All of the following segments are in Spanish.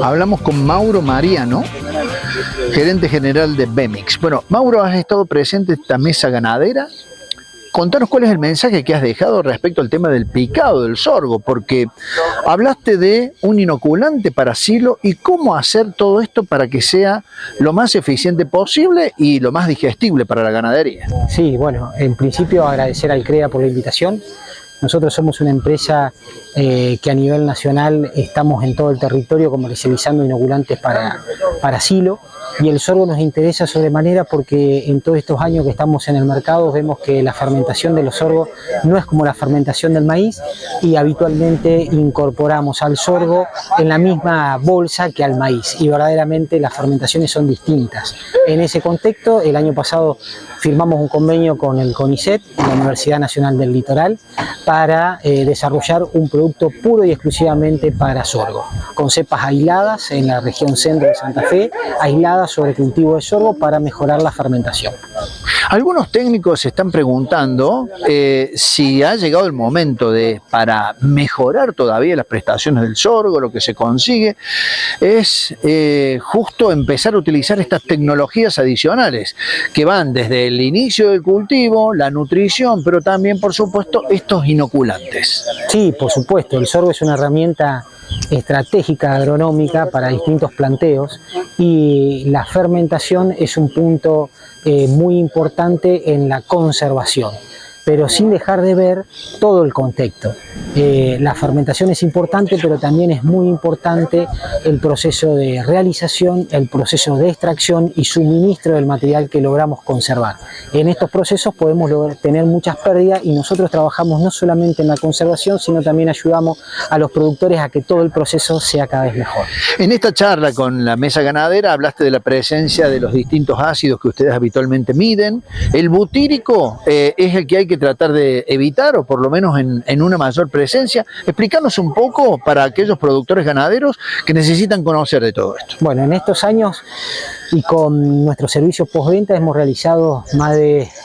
Hablamos con Mauro Mariano, gerente general de Bemix. Bueno, Mauro, has estado presente en esta mesa ganadera. Contanos cuál es el mensaje que has dejado respecto al tema del picado del sorgo, porque hablaste de un inoculante para silo y cómo hacer todo esto para que sea lo más eficiente posible y lo más digestible para la ganadería. Sí, bueno, en principio agradecer al CREA por la invitación. Nosotros somos una empresa que a nivel nacional estamos en todo el territorio comercializando inoculantes para silo, y el sorgo nos interesa sobremanera porque en todos estos años que estamos en el mercado vemos que la fermentación de los sorgos no es como la fermentación del maíz, y habitualmente incorporamos al sorgo en la misma bolsa que al maíz, y verdaderamente las fermentaciones son distintas. En ese contexto, el año pasado firmamos un convenio con el CONICET, la Universidad Nacional del Litoral, para desarrollar un producto puro y exclusivamente para sorgo, con cepas aisladas en la región centro de Santa Fe, aisladas sobre cultivo de sorgo para mejorar la fermentación. Algunos técnicos se están preguntando si ha llegado el momento para mejorar todavía las prestaciones del sorgo. Lo que se consigue es justo empezar a utilizar estas tecnologías adicionales que van desde el inicio del cultivo, la nutrición, pero también, por supuesto, estos inoculantes. Sí, por supuesto, el sorgo es una herramienta estratégica agronómica para distintos planteos, y la fermentación es un punto muy importante en la conservación, pero sin dejar de ver todo el contexto. La fermentación es importante, pero también es muy importante el proceso de realización, el proceso de extracción y suministro del material que logramos conservar. En estos procesos podemos tener muchas pérdidas, y nosotros trabajamos no solamente en la conservación, sino también ayudamos a los productores a que todo el proceso sea cada vez mejor. En esta charla con la mesa ganadera hablaste de la presencia de los distintos ácidos que ustedes habitualmente miden. El butírico es el que hay que tratar de evitar, o por lo menos en una mayor presencia. Explícanos un poco para aquellos productores ganaderos que necesitan conocer de todo esto. Bueno, en estos años y con nuestros servicios postventa hemos realizado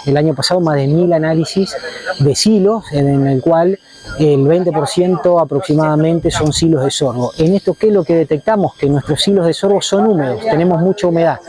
el año pasado más de 1000 análisis de silos, en el cual el 20% aproximadamente son silos de sorgo. En esto, ¿qué es lo que detectamos? Que nuestros silos de sorgo son húmedos, tenemos mucha humedad,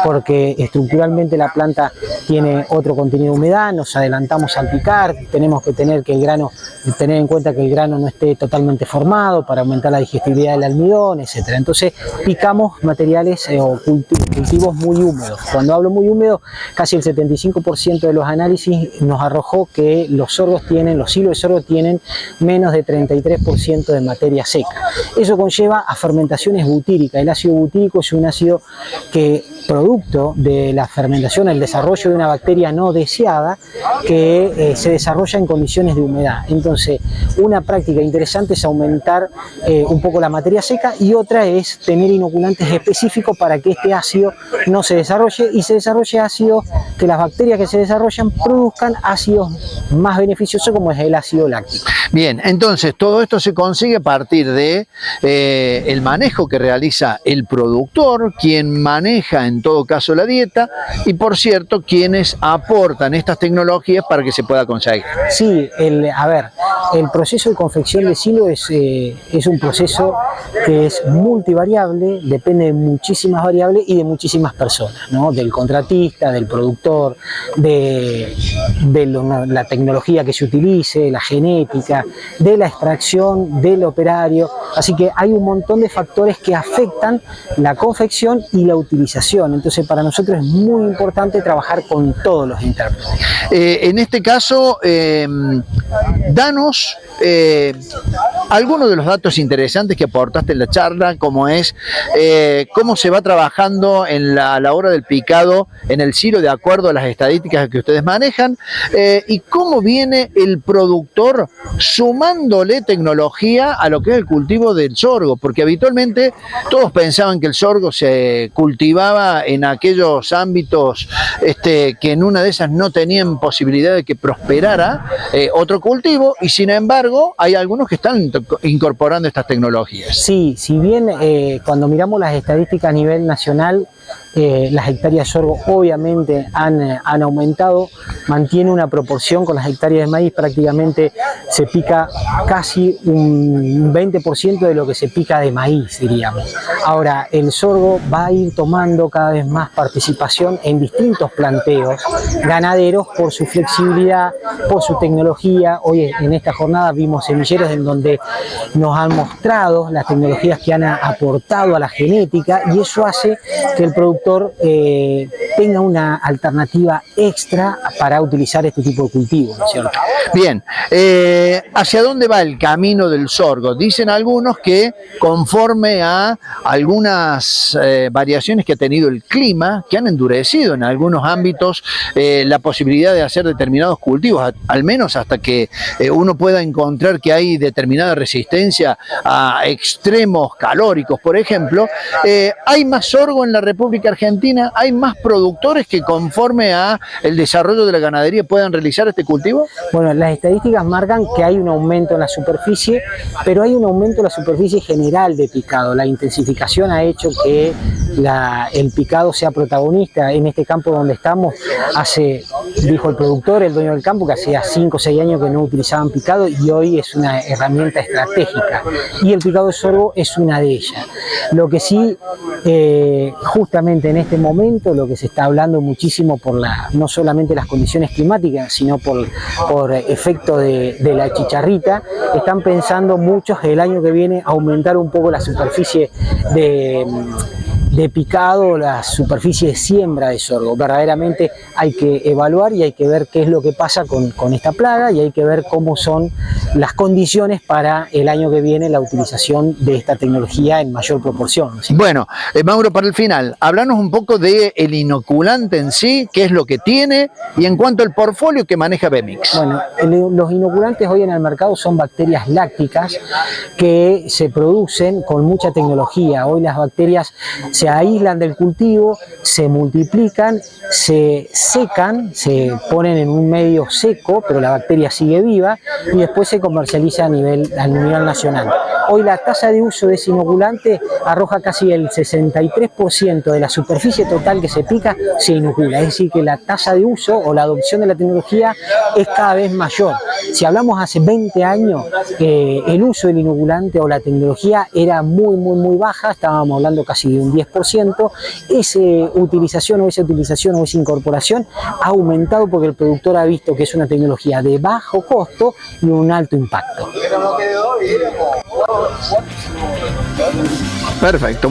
porque estructuralmente la planta tiene otro contenido de humedad, nos adelantamos al picar, tenemos que tener en cuenta que el grano no esté totalmente formado para aumentar la digestibilidad del almidón, etc. Entonces picamos materiales o cultivos muy húmedos. Cuando hablo muy húmedo, casi el 75% de los análisis nos arrojó que los silos de sorgo tienen menos de 33% de materia seca. Eso conlleva a fermentaciones butíricas. El ácido butírico es un ácido que, producto de la fermentación, el desarrollo de una bacteria no deseada que se desarrolla en condiciones de humedad. Entonces, una práctica interesante es aumentar un poco la materia seca, y otra es tener inoculantes específicos para que este ácido no se desarrolle, y se desarrolle ácido, que las bacterias que se desarrollan produzcan ácidos más beneficiosos, como es el ácido láctico. Bien, entonces todo esto se consigue a partir de el manejo que realiza el productor, quien maneja en todo caso la dieta, y por cierto, quienes aportan estas tecnologías para que se pueda conseguir. Sí, el proceso de confección de silo es un proceso que es multivariable, depende de muchísimas variables y de muchísimas personas, ¿no? Del contratista, del productor, de la tecnología que se utilice, la genética, de la extracción, del operario. Así que hay un montón de factores que afectan la confección y la utilización. Entonces, para nosotros es muy importante trabajar con todos los intérpretes. En este caso, danos algunos de los datos interesantes que aportaste en la charla, como es cómo se va trabajando a la hora del picado en el silo de acuerdo a las estadísticas que ustedes manejan, y cómo viene el productor sumándole tecnología a lo que es el cultivo del sorgo, porque habitualmente todos pensaban que el sorgo se cultivaba en aquellos ámbitos que en una de esas no tenían posibilidad de que prosperara otro cultivo, y sin embargo hay algunos que están incorporando estas tecnologías. Sí, si bien cuando miramos las estadísticas a nivel nacional, las hectáreas de sorgo obviamente han aumentado, mantiene una proporción con las hectáreas de maíz, prácticamente se pica casi un 20% de lo que se pica de maíz, diríamos. Ahora, el sorgo va a ir tomando cada vez más participación en distintos planteos ganaderos por su flexibilidad, por su tecnología. Hoy en esta jornada vimos semilleros en donde nos han mostrado las tecnologías que han aportado a la genética, y eso hace que el productor tenga una alternativa extra para utilizar este tipo de cultivo, ¿no es cierto? Bien, ¿hacia dónde va el camino del sorgo? Dicen algunos que conforme a algunas variaciones que ha tenido el clima, que han endurecido en algunos ámbitos la posibilidad de hacer determinados cultivos, al menos hasta que uno pueda encontrar que hay determinada resistencia a extremos calóricos, por ejemplo, ¿hay más sorgo en la República Argentina? ¿Hay más productores que conforme a el desarrollo de la ganadería puedan realizar este cultivo? Bueno, las estadísticas marcan que hay un aumento en la superficie, pero hay un aumento en la superficie general de picado. La intensificación ha hecho que el picado sea protagonista en este campo donde estamos. Dijo el productor, el dueño del campo, que hacía 5 o 6 años que no utilizaban picado, y hoy es una herramienta estratégica. Y el picado de sorgo es una de ellas. Lo que sí, justamente en este momento, lo que se está hablando muchísimo no solamente las condiciones climáticas, sino por efecto de la chicharrita, están pensando muchos el año que viene aumentar un poco la superficie de picado, la superficie de siembra de sorgo. Verdaderamente hay que evaluar y hay que ver qué es lo que pasa con esta plaga, y hay que ver cómo son las condiciones para el año que viene la utilización de esta tecnología en mayor proporción, ¿sí? Bueno, Mauro, para el final, háblanos un poco del inoculante en sí, qué es lo que tiene, y en cuanto al portfolio que maneja Bemix. Bueno, los inoculantes hoy en el mercado son bacterias lácticas que se producen con mucha tecnología. Hoy las bacterias se aíslan del cultivo, se multiplican, se secan, se ponen en un medio seco, pero la bacteria sigue viva, y después se comercializa a nivel nacional. Hoy la tasa de uso de ese inoculante arroja casi el 63% de la superficie total que se pica se inocula. Es decir, que la tasa de uso o la adopción de la tecnología es cada vez mayor. Si hablamos hace 20 años, el uso del inoculante o la tecnología era muy baja, estábamos hablando casi de un 10%. Esa utilización o esa incorporación ha aumentado porque el productor ha visto que es una tecnología de bajo costo y un alto impacto. Perfecto.